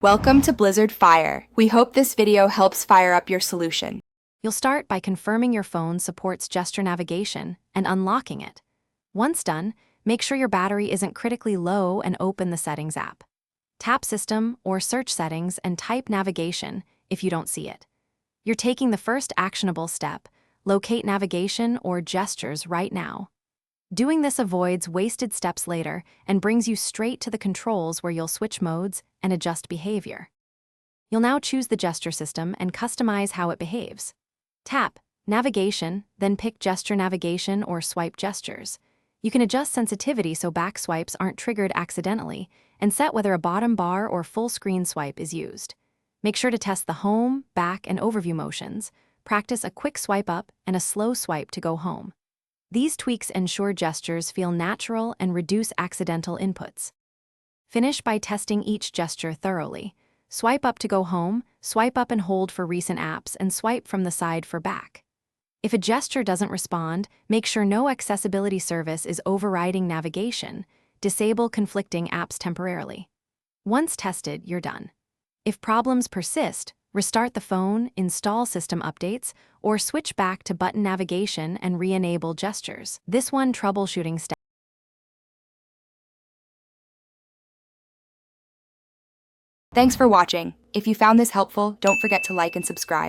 Welcome to Blizzard Fire. We hope this video helps fire up your solution. You'll start by confirming your phone supports gesture navigation and unlocking it. Once done, make sure your battery isn't critically low and open the Settings app. Tap System or Search Settings and type Navigation if you don't see it. You're taking the first actionable step: locate navigation or gestures right now. Doing this avoids wasted steps later and brings you straight to the controls where you'll switch modes and adjust behavior. You'll now choose the gesture system and customize how it behaves. Tap Navigation, then pick Gesture Navigation or Swipe Gestures. You can adjust sensitivity so back swipes aren't triggered accidentally, and set whether a bottom bar or full screen swipe is used. Make sure to test the home, back, and overview motions. Practice a quick swipe up and a slow swipe to go home. These tweaks ensure gestures feel natural and reduce accidental inputs. Finish by testing each gesture thoroughly. Swipe up to go home, swipe up and hold for recent apps, and swipe from the side for back. If a gesture doesn't respond, make sure no accessibility service is overriding navigation. Disable conflicting apps temporarily. Once tested, you're done. If problems persist, restart the phone, install system updates, or switch back to button navigation and re-enable gestures. This one troubleshooting step. Thanks for watching. If you found this helpful, don't forget to like and subscribe.